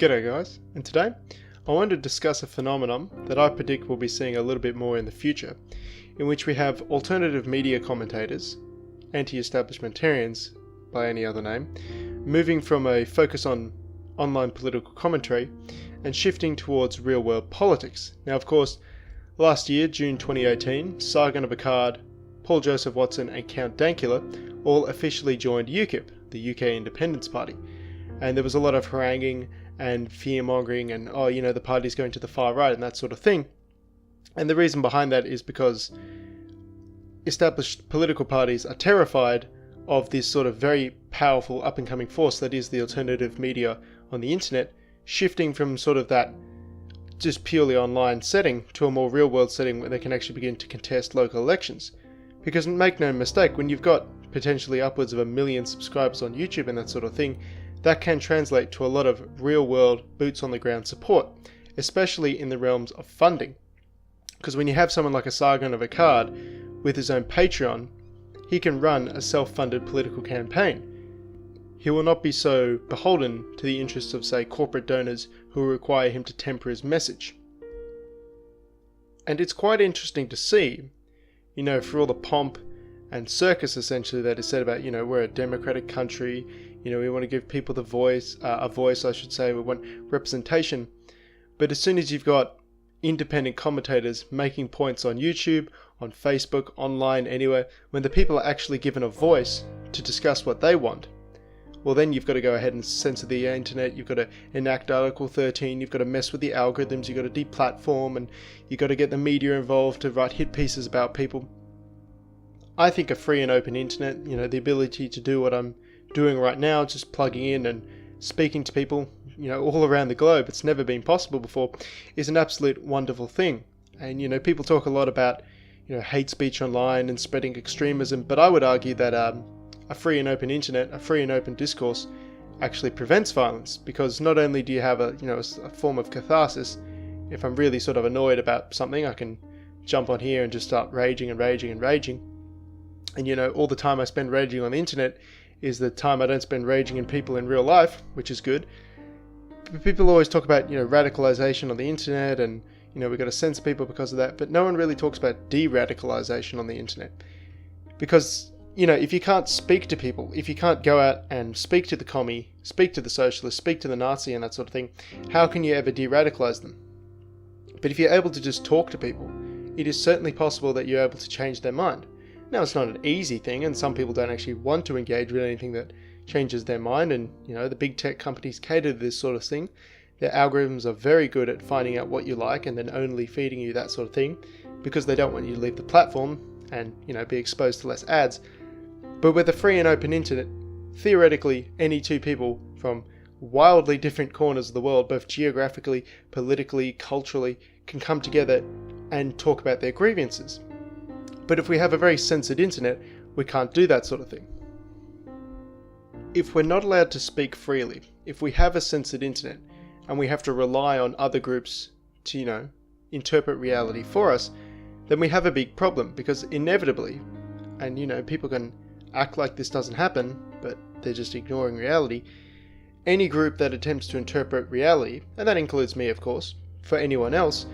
G'day guys, and today I wanted to discuss a phenomenon that I predict we'll be seeing a little bit more in the future, in which we have alternative media commentators, anti-establishmentarians by any other name, moving from a focus on online political commentary and shifting towards real-world politics. Now of course, last year, June 2018, Sargon of Akkad, Paul Joseph Watson and Count Dankula all officially joined UKIP, the UK Independence Party, and there was a lot of haranguing and fear-mongering and, the party's going to the far right and that sort of thing. And the reason behind that is because established political parties are terrified of this sort of very powerful up-and-coming force that is the alternative media on the internet, shifting from sort of that just purely online setting to a more real-world setting where they can actually begin to contest local elections. Because make no mistake, when you've got potentially upwards of 1 million subscribers on YouTube and that sort of thing, that can translate to a lot of real-world, boots-on-the-ground support, especially in the realms of funding. Because when you have someone like a Sargon of Akkad with his own Patreon, he can run a self-funded political campaign. He will not be so beholden to the interests of, say, corporate donors who require him to temper his message. And it's quite interesting to see, for all the pomp and circus essentially that is said about, we're a democratic country, we want to give people a voice, we want representation. But as soon as you've got independent commentators making points on YouTube, on Facebook, online, anywhere, when the people are actually given a voice to discuss what they want, well then you've got to go ahead and censor the internet, you've got to enact Article 13, you've got to mess with the algorithms, you've got to deplatform, and you've got to get the media involved to write hit pieces about people. I think a free and open internet, the ability to do what I'm doing right now, just plugging in and speaking to people, all around the globe, it's never been possible before, is an absolute wonderful thing. And, people talk a lot about, hate speech online and spreading extremism, but I would argue that a free and open internet, a free and open discourse actually prevents violence, because not only do you have a form of catharsis. If I'm really sort of annoyed about something, I can jump on here and just start raging and raging and raging. And all the time I spend raging on the internet is the time I don't spend raging in people in real life, which is good. But people always talk about, radicalization on the internet and, we've got to censor people because of that. But no one really talks about de-radicalization on the internet. Because, if you can't speak to people, if you can't go out and speak to the commie, speak to the socialist, speak to the Nazi and that sort of thing, how can you ever de-radicalize them? But if you're able to just talk to people, it is certainly possible that you're able to change their mind. Now, it's not an easy thing, and some people don't actually want to engage with anything that changes their mind, and, the big tech companies cater to this sort of thing. Their algorithms are very good at finding out what you like and then only feeding you that sort of thing, because they don't want you to leave the platform and, be exposed to less ads. But with a free and open internet, theoretically, any two people from wildly different corners of the world, both geographically, politically, culturally, can come together and talk about their grievances. But if we have a very censored internet, we can't do that sort of thing. If we're not allowed to speak freely, if we have a censored internet and we have to rely on other groups to, interpret reality for us, then we have a big problem, because inevitably, and people can act like this doesn't happen, but they're just ignoring reality, any group that attempts to interpret reality, and that includes me of course, for anyone else,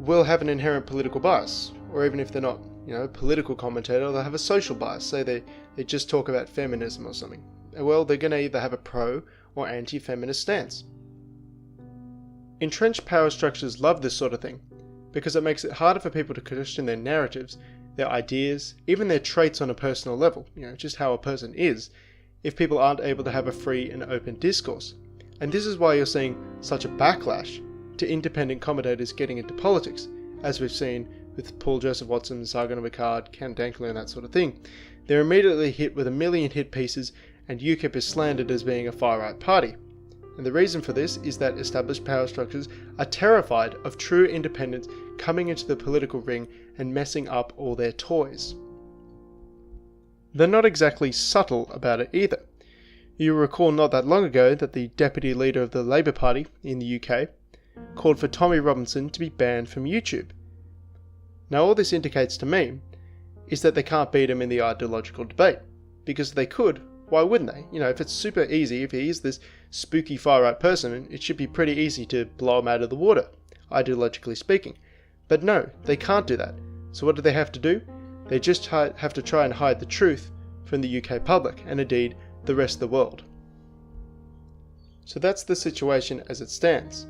will have an inherent political bias. Or even if they're not, a political commentator, they'll have a social bias. Say they just talk about feminism or something. Well, they're going to either have a pro or anti-feminist stance. Entrenched power structures love this sort of thing, because it makes it harder for people to question their narratives, their ideas, even their traits on a personal level, just how a person is, if people aren't able to have a free and open discourse. And this is why you're seeing such a backlash to independent commentators getting into politics, as we've seen with Paul Joseph Watson, Sargon of Akkad, Count Dankula and that sort of thing. They're immediately hit with 1 million hit pieces, and UKIP is slandered as being a far-right party. And the reason for this is that established power structures are terrified of true independents coming into the political ring and messing up all their toys. They're not exactly subtle about it either. You'll recall not that long ago that the deputy leader of the Labour Party in the UK called for Tommy Robinson to be banned from YouTube. Now all this indicates to me is that they can't beat him in the ideological debate, because if they could, why wouldn't they? You know, if it's super easy, if he is this spooky far-right person, it should be pretty easy to blow him out of the water, ideologically speaking. But no, they can't do that. So what do they have to do? They just have to try and hide the truth from the UK public, and indeed the rest of the world. So that's the situation as it stands.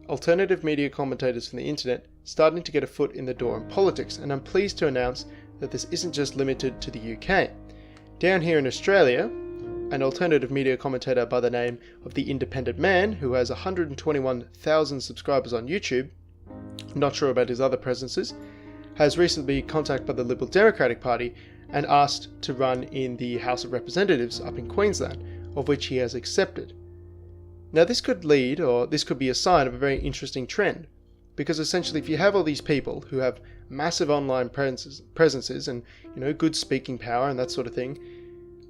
Alternative media commentators from the internet starting to get a foot in the door in politics, and I'm pleased to announce that this isn't just limited to the UK. Down here in Australia, an alternative media commentator by the name of The Independent Man, who has 121,000 subscribers on YouTube, I'm not sure about his other presences, has recently been contacted by the Liberal Democratic Party and asked to run in the House of Representatives up in Queensland, of which he has accepted. Now this could lead, or this could be a sign of a very interesting trend, because essentially if you have all these people who have massive online presences and, you know, good speaking power and that sort of thing,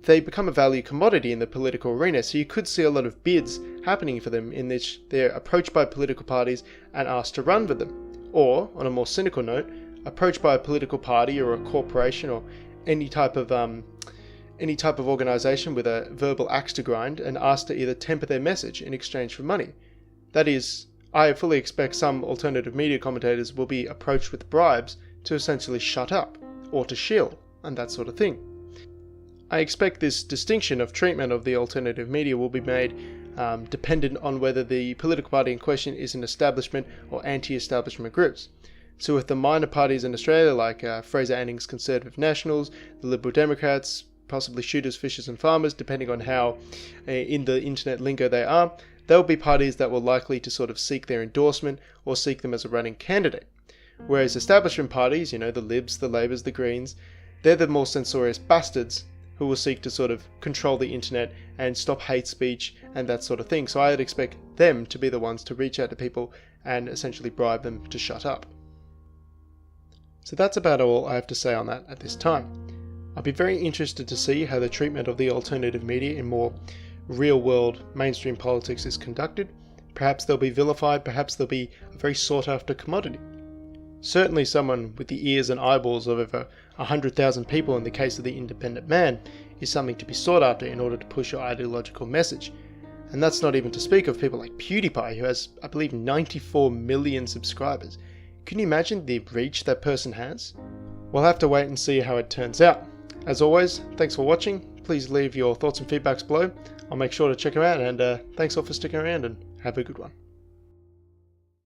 they become a value commodity in the political arena. So you could see a lot of bids happening for them in which they're approached by political parties and asked to run with them. Or, on a more cynical note, approached by a political party or a corporation or any type of organization with a verbal axe to grind and asked to either temper their message in exchange for money. That is, I fully expect some alternative media commentators will be approached with bribes to essentially shut up or to shill and that sort of thing. I expect this distinction of treatment of the alternative media will be made dependent on whether the political party in question is an establishment or anti-establishment groups. So with the minor parties in Australia like Fraser Anning's Conservative Nationals, the Liberal Democrats, possibly shooters, fishers and farmers, depending on how in the internet lingo they are, there will be parties that will likely to sort of seek their endorsement or seek them as a running candidate. Whereas establishment parties, you know, the Libs, the Labours, the Greens, they're the more censorious bastards who will seek to sort of control the internet and stop hate speech and that sort of thing. So I would expect them to be the ones to reach out to people and essentially bribe them to shut up. So that's about all I have to say on that at this time. I'll be very interested to see how the treatment of the alternative media in more real-world mainstream politics is conducted. Perhaps they'll be vilified, perhaps they'll be a very sought-after commodity. Certainly someone with the ears and eyeballs of over 100,000 people in the case of The Independent Man is something to be sought after in order to push your ideological message. And that's not even to speak of people like PewDiePie, who has, I believe, 94 million subscribers. Can you imagine the reach that person has? We'll have to wait and see how it turns out. As always, thanks for watching. Please leave your thoughts and feedbacks below. I'll make sure to check them out, and thanks all for sticking around and have a good one.